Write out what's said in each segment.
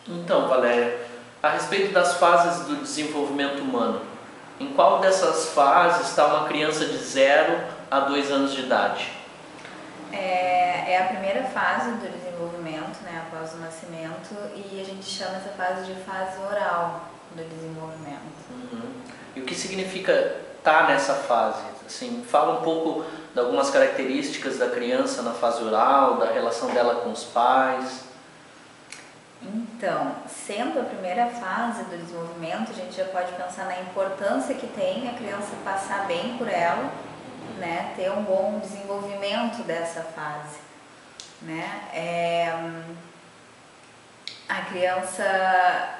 Então, Valéria, a respeito das fases do desenvolvimento humano, em qual dessas fases está uma criança de 0 a 2 anos de idade? É a primeira fase do desenvolvimento, né, após o nascimento, e a gente chama essa fase de fase oral do desenvolvimento. Uhum. E o que significa estar nessa fase? Assim, fala um pouco de algumas características da criança na fase oral, da relação dela com os pais. Então, sendo a primeira fase do desenvolvimento, a gente já pode pensar na importância que tem a criança passar bem por ela, né, ter um bom desenvolvimento dessa fase, né. A criança,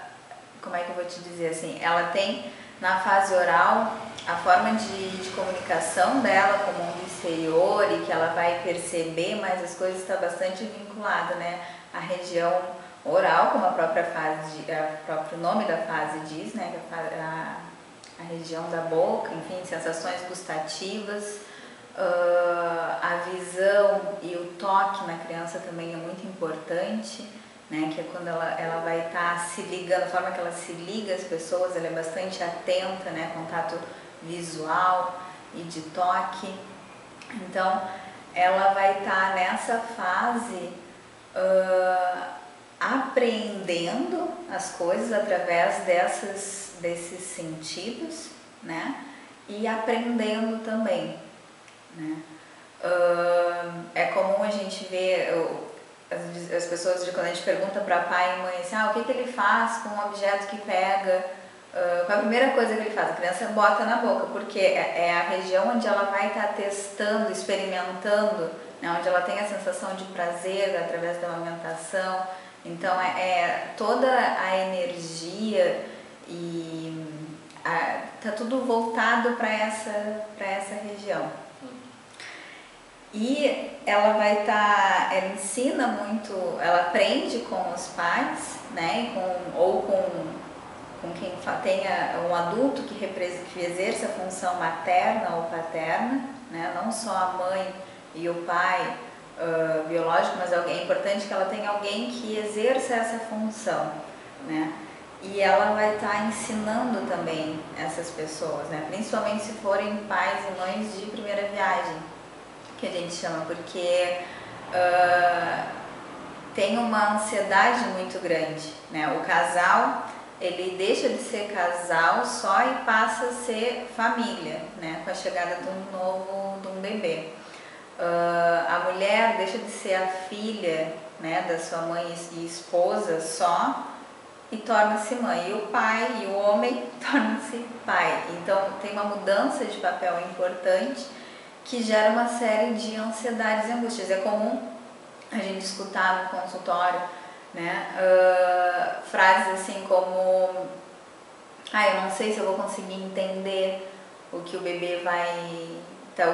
como é que eu vou te dizer assim, ela tem na fase oral a forma de comunicação dela com o mundo exterior e que ela vai perceber, mas as coisas estão bastante vinculadas, né, à região oral, como a própria fase, o próprio nome da fase diz, né, a região da boca, enfim, sensações gustativas, a visão e o toque na criança também é muito importante, né, que é quando ela vai estar se ligando, a forma que ela se liga às pessoas, ela é bastante atenta, né, contato visual e de toque. Então, ela vai estar nessa fase apreendendo as coisas através desses sentidos, né, e aprendendo também, né. É comum a gente ver as pessoas, quando a gente pergunta para pai e mãe assim, o que ele faz com um objeto que pega, qual a primeira coisa que ele faz? A criança bota na boca, porque é a região onde ela vai estar testando, experimentando, né, onde ela tem a sensação de prazer através da amamentação. Então toda a energia e tá tudo voltado para essa região. E ela vai ela ensina muito, ela aprende com os pais, né, ou com quem tenha um adulto que exerça a função materna ou paterna, né, não só a mãe e o pai biológico, mas é importante que ela tenha alguém que exerça essa função, né, e ela vai estar ensinando também essas pessoas, né, principalmente se forem pais e mães de primeira viagem, que a gente chama, porque tem uma ansiedade muito grande, né? O casal, ele deixa de ser casal só e passa a ser família, né, com a chegada de um bebê. A mulher deixa de ser a filha, né, da sua mãe e esposa só e torna-se mãe. E o pai e o homem torna-se pai. Então tem uma mudança de papel importante que gera uma série de ansiedades e angústias. É comum a gente escutar no consultório, né, frases assim como eu não sei se eu vou conseguir entender o que o bebê vai,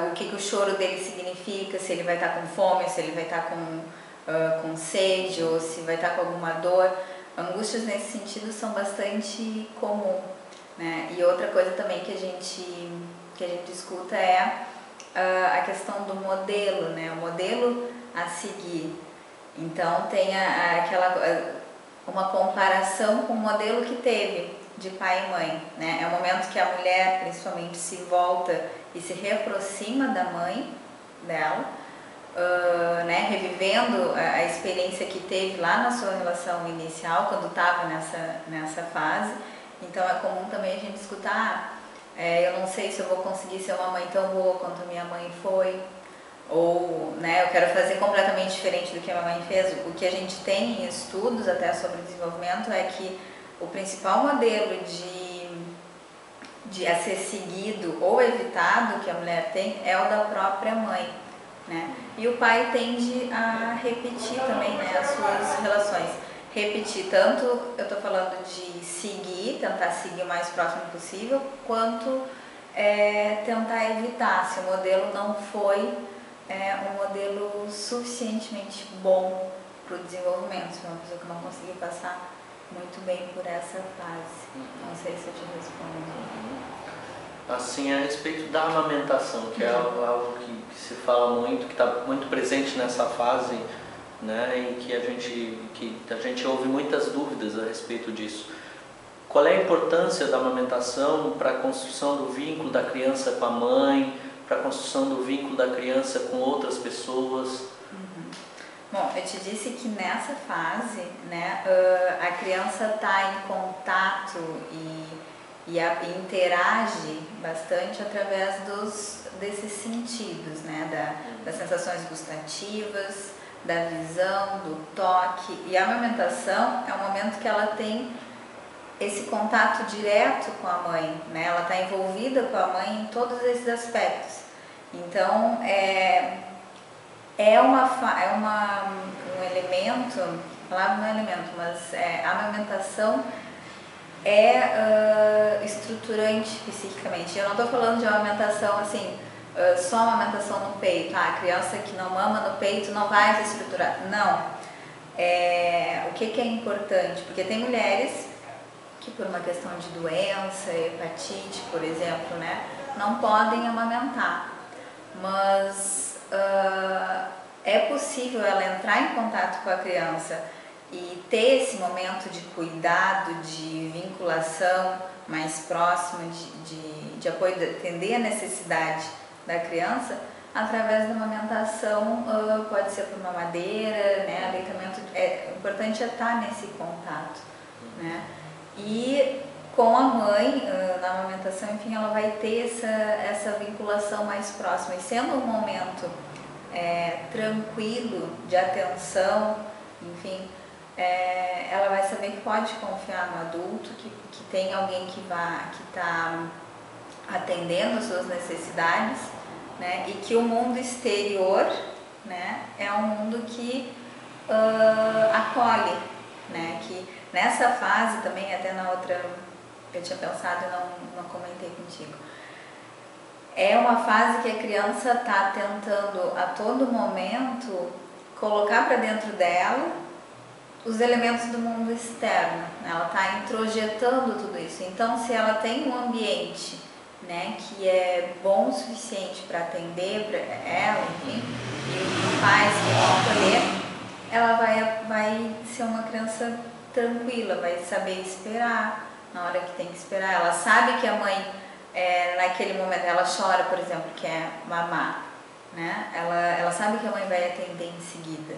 o que o choro dele significa, se ele vai estar com fome, se ele vai estar com sede ou se vai estar com alguma dor. Angústias nesse sentido são bastante comum, né? E outra coisa também que a gente escuta é a questão do modelo, né? O modelo a seguir. Então tem uma comparação com o modelo que teve de pai e mãe, né? É o momento que a mulher principalmente se volta e se reaproxima da mãe dela, né? Revivendo a experiência que teve lá na sua relação inicial, quando estava nessa fase. Então é comum também a gente escutar eu não sei se eu vou conseguir ser uma mãe tão boa quanto minha mãe foi, ou, né, eu quero fazer completamente diferente do que a minha mãe fez. O que a gente tem em estudos até sobre desenvolvimento é que o principal modelo de a ser seguido ou evitado que a mulher tem é o da própria mãe, né? E o pai tende a repetir também, né, as suas relações. Repetir, tanto eu estou falando de seguir, tentar seguir o mais próximo possível, quanto tentar evitar, se o modelo não foi um modelo suficientemente bom para o desenvolvimento, se é uma pessoa que não conseguiu passar muito bem por essa fase. Não sei se eu te respondo. Assim, a respeito da amamentação, que é algo que se fala muito, que está muito presente nessa fase né, e que a gente ouve muitas dúvidas a respeito disso. Qual é a importância da amamentação para a construção do vínculo da criança com a mãe, para a construção do vínculo da criança com outras pessoas? Bom, eu te disse que nessa fase, né, a criança está em contato e interage bastante através desses sentidos, né, das sensações gustativas, da visão, do toque. E a amamentação é um momento que ela tem esse contato direto com a mãe, né? Ela está envolvida com a mãe em todos esses aspectos. Então, um elemento, a palavra não é elemento, mas a amamentação é estruturante psiquicamente. Eu não estou falando de amamentação assim, só amamentação no peito. A criança que não mama no peito não vai se estruturar. Não. O que é importante? Porque tem mulheres que por uma questão de doença, hepatite, por exemplo, né, não podem amamentar. Mas é possível ela entrar em contato com a criança e ter esse momento de cuidado, de vinculação mais próxima, de apoio, de atender a necessidade da criança através da amamentação, pode ser por mamadeira, né, aleitamento. O importante é estar nesse contato, né? E com a mãe, na amamentação, enfim, ela vai ter essa vinculação mais próxima. E sendo um momento tranquilo, de atenção, enfim, ela vai saber que pode confiar no adulto, que tem alguém que está atendendo as suas necessidades, né? E que o mundo exterior, né, é um mundo que acolhe, né? Que nessa fase também, até na outra, eu tinha pensado e não comentei contigo, é uma fase que a criança está tentando a todo momento colocar para dentro dela os elementos do mundo externo, né? Ela está introjetando tudo isso. Então, se ela tem um ambiente, né, que é bom o suficiente para atender para ela, enfim, e os pais que vão acolher, ela vai ser uma criança tranquila, vai saber esperar na hora que tem que esperar. Ela sabe que a mãe, naquele momento, ela chora, por exemplo, quer mamar, né? Ela sabe que a mãe vai atender em seguida,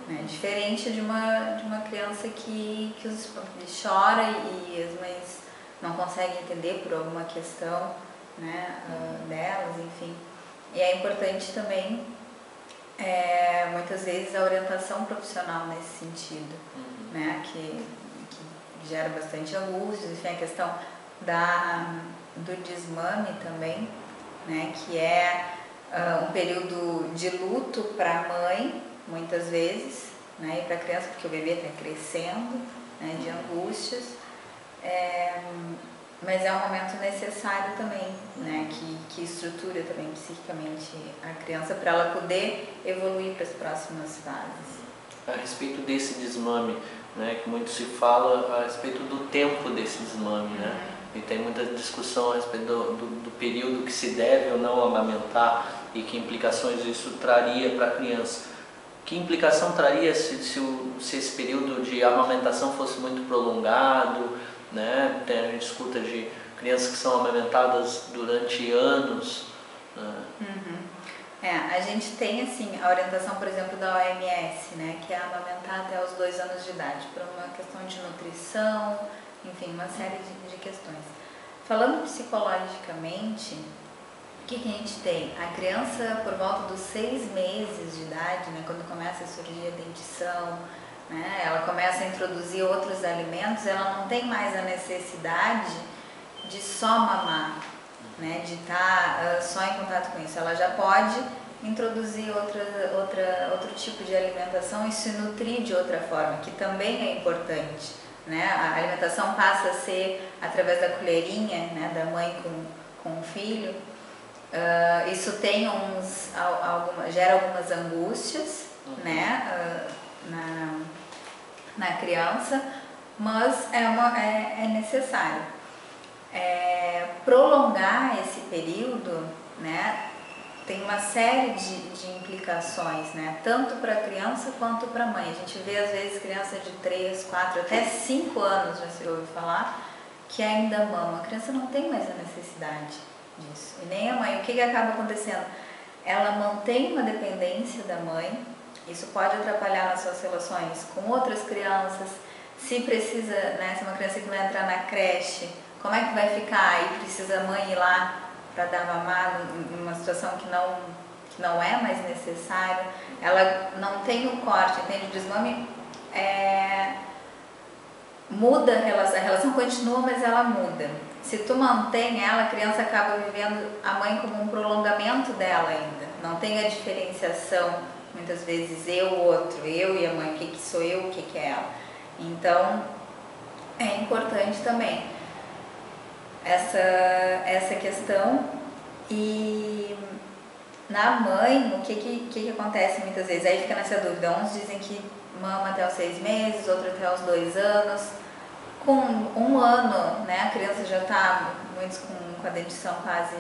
né? Diferente de uma criança que chora e as mães não conseguem entender por alguma questão, né, delas, enfim. E é importante também, muitas vezes, a orientação profissional nesse sentido, né, que gera bastante angústia. Enfim, a questão do desmame também, né, que é um período de luto para a mãe, muitas vezes, né, e para a criança, porque o bebê está crescendo, né, de angústias, mas é um momento necessário também, né, que estrutura também psiquicamente a criança para ela poder evoluir para as próximas fases. A respeito desse desmame, né, que muito se fala a respeito do tempo desse desmame, né? E tem muita discussão a respeito do período que se deve ou não amamentar e que implicações isso traria para a criança. Que implicação traria se esse período de amamentação fosse muito prolongado, né? A gente escuta de crianças que são amamentadas durante anos. A gente tem assim a orientação, por exemplo, da OMS, né, que é amamentar até os 2 anos de idade, por uma questão de nutrição, enfim, uma série de questões. Falando psicologicamente, o que a gente tem? A criança, por volta dos 6 meses de idade, né, quando começa a surgir a dentição, né, ela começa a introduzir outros alimentos, ela não tem mais a necessidade de só mamar, né, de estar só em contato com isso. Ela já pode introduzir outro tipo de alimentação e se nutrir de outra forma, que também é importante, né? A alimentação passa a ser através da colherinha, né, da mãe com o filho. Isso tem gera algumas angústias, né, na criança, mas é necessário. Prolongar esse período, né, tem uma série de implicações, né? Tanto para a criança quanto para a mãe. A gente vê às vezes criança de 3, 4, até 5 anos, já se ouve falar, que ainda mama. A criança não tem mais a necessidade disso. E nem a mãe. O que acaba acontecendo? Ela mantém uma dependência da mãe. Isso pode atrapalhar nas suas relações com outras crianças. Se precisa, né? Se uma criança que vai entrar na creche, como é que vai ficar? E precisa a mãe ir lá para dar mamar numa situação que não é mais necessário. Ela não tem o corte, entende? O desmame muda a relação continua, mas ela muda. Se tu mantém ela, a criança acaba vivendo a mãe como um prolongamento dela ainda. Não tem a diferenciação, muitas vezes eu, o outro, eu e a mãe, o que sou eu, o que é ela. Então, é importante também essa questão. E na mãe, o que acontece muitas vezes? Aí fica nessa dúvida. Uns dizem que mama até os 6 meses, outros até os 2 anos. Com 1 ano, né, a criança já está, muitos com a dentição quase,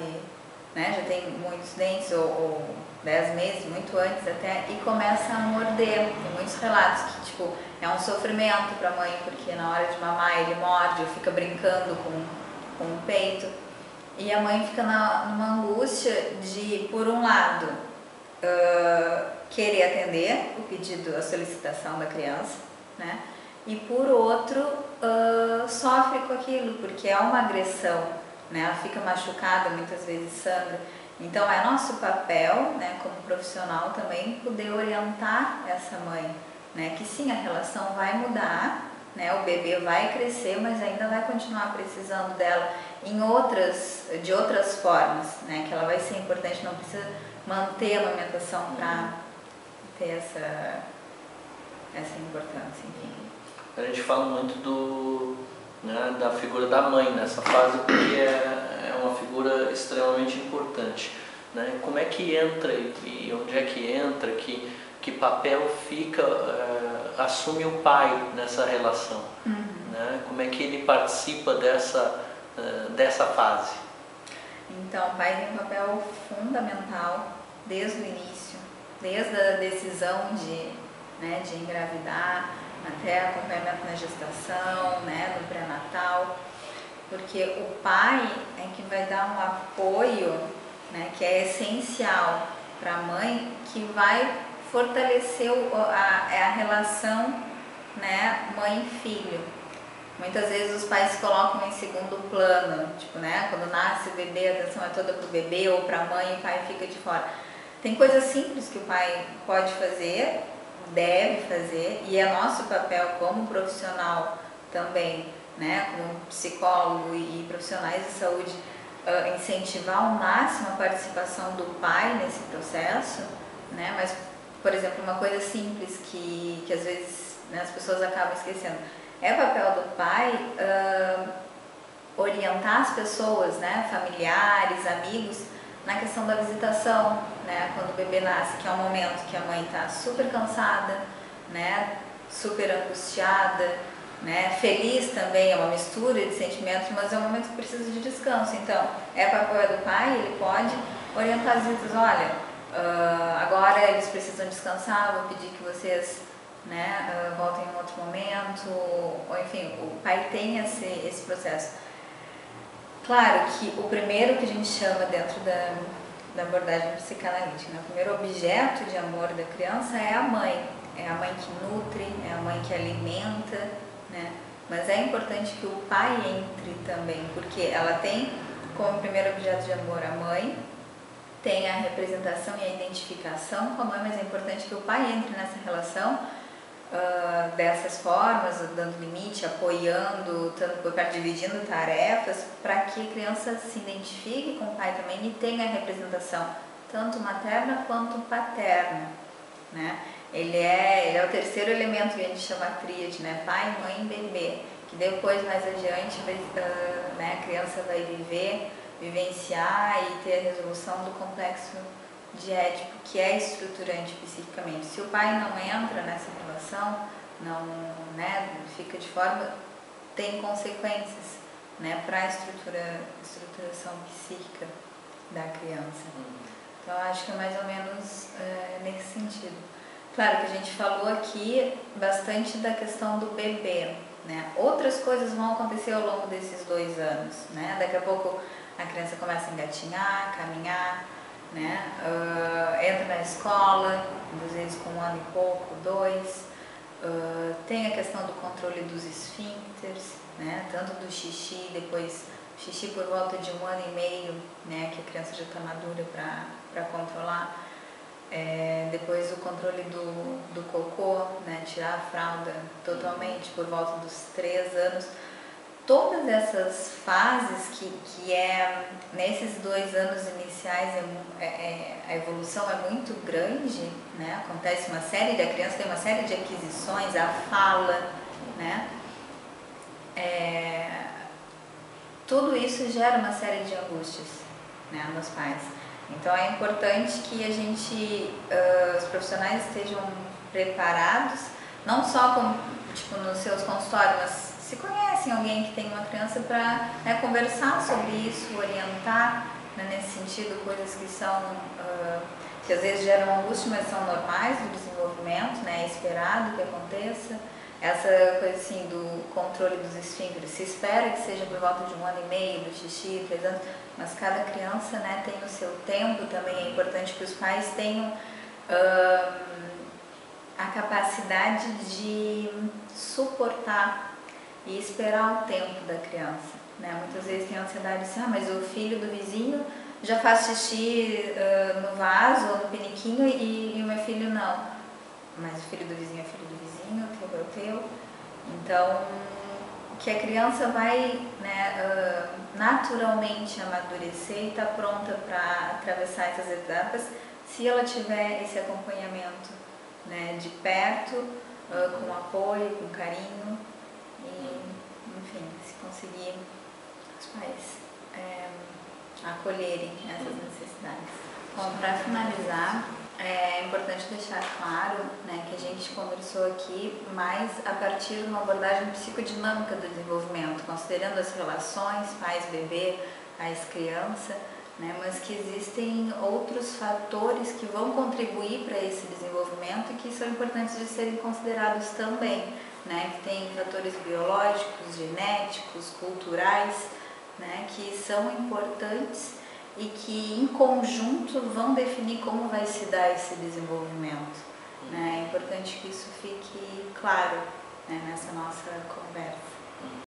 né, já tem muitos dentes, ou 10 meses, muito antes até, e começa a morder. Tem muitos relatos que, tipo, é um sofrimento para a mãe, porque na hora de mamar ele morde, ou fica brincando com o peito. E a mãe fica numa angústia de, por um lado, querer atender o pedido, a solicitação da criança, né? E por outro, sofre com aquilo, porque é uma agressão, né? Ela fica machucada, muitas vezes sangra. Então é nosso papel, né, como profissional também, poder orientar essa mãe, né? Que sim, a relação vai mudar, né? O bebê vai crescer, mas ainda vai continuar precisando dela de outras formas, né? Que ela vai ser importante, não precisa manter a amamentação para ter essa importância, enfim. A gente fala muito da figura da mãe nessa fase, porque é uma figura extremamente importante, né? Como é que entra e onde é que entra, que papel fica, assume o pai nessa relação, né? Como é que ele participa dessa fase? Então, o pai tem um papel fundamental desde o início, desde a decisão de engravidar, até acompanhamento na gestação, né, no pré-natal, porque o pai é que vai dar um apoio, né, que é essencial para a mãe, que vai fortalecer a relação, né, mãe-filho. Muitas vezes os pais se colocam em segundo plano, tipo, né, quando nasce o bebê, a atenção é toda para o bebê ou para a mãe e o pai fica de fora. Tem coisas simples que o pai pode fazer, deve fazer, e é nosso papel como profissional também, né, como psicólogo e profissionais de saúde, incentivar ao máximo a participação do pai nesse processo, né, mas, por exemplo, uma coisa simples que às vezes, né, as pessoas acabam esquecendo, é papel do pai orientar as pessoas, né, familiares, amigos, na questão da visitação, né, quando o bebê nasce, que é um momento que a mãe está super cansada, né, super angustiada, né, feliz também, é uma mistura de sentimentos, mas é um momento que precisa de descanso. Então, é papel do pai, ele pode orientar as visitas, olha, agora eles precisam descansar, vou pedir que vocês, né, voltem em outro momento, ou enfim, o pai tem esse processo. Claro que o primeiro que a gente chama dentro da abordagem psicanalítica, né? O primeiro objeto de amor da criança é a mãe que nutre, é a mãe que alimenta, né? Mas é importante que o pai entre também, porque ela tem como primeiro objeto de amor a mãe, tem a representação e a identificação com a mãe, mas é importante que o pai entre nessa relação dessas formas, dando limite, apoiando, estando por perto, dividindo tarefas, para que a criança se identifique com o pai também e tenha a representação tanto materna quanto paterna, né? Ele é o terceiro elemento que a gente chama tríade, né? Pai, mãe e bebê, que depois, mais adiante, né, a criança vai vivenciar e ter a resolução do complexo de Édipo, que é estruturante psiquicamente. Se o pai não entra nessa relação, não, né, fica de forma, tem consequências, né, para a estruturação psíquica da criança. Então acho que é mais ou menos nesse sentido. Claro que a gente falou aqui bastante da questão do bebê, né? Outras coisas vão acontecer ao longo desses 2 anos, né? Daqui a pouco a criança começa a engatinhar, caminhar, né? Entra na escola, às vezes com 1 ano e pouco, 2. Tem a questão do controle dos esfíncteres, né? Tanto do xixi, depois xixi por volta de 1 ano e meio, né? Que a criança já está madura para controlar. Depois o controle do cocô, né? Tirar a fralda totalmente por volta dos 3 anos. Todas essas fases que nesses 2 anos iniciais a evolução é muito grande, né? Acontece uma série, a criança tem uma série de aquisições, a fala, né? Tudo isso gera uma série de angústias, né, nos pais. Então é importante que a gente, os profissionais estejam preparados, não só nos seus consultórios, mas se conhecem alguém que tem uma criança para, né, conversar sobre isso, orientar, né, nesse sentido, coisas que são, que às vezes geram angústia, mas são normais do desenvolvimento, né, é esperado que aconteça. Essa coisa assim do controle dos esfíncteres, se espera que seja por volta de 1 ano e meio, do xixi, 3 anos, mas cada criança, né, tem o seu tempo. Também é importante que os pais tenham a capacidade de suportar e esperar o tempo da criança, né? Muitas vezes tem ansiedade assim, mas o filho do vizinho já faz xixi no vaso ou no piniquinho e o meu filho não. Mas o filho do vizinho é filho do vizinho, o teu é o teu. Então, que a criança vai, né, naturalmente amadurecer e estar pronta para atravessar essas etapas, se ela tiver esse acompanhamento, né, de perto, com apoio, com carinho e, enfim, se conseguir os pais acolherem essas necessidades. Bom, para finalizar, é importante deixar claro, né, que a gente conversou aqui mais a partir de uma abordagem psicodinâmica do desenvolvimento, considerando as relações pais-bebê, pais-criança, né, mas que existem outros fatores que vão contribuir para esse desenvolvimento e que são importantes de serem considerados também, né, que tem fatores biológicos, genéticos, culturais, né, que são importantes e que em conjunto vão definir como vai se dar esse desenvolvimento, né? É importante que isso fique claro, né, nessa nossa conversa.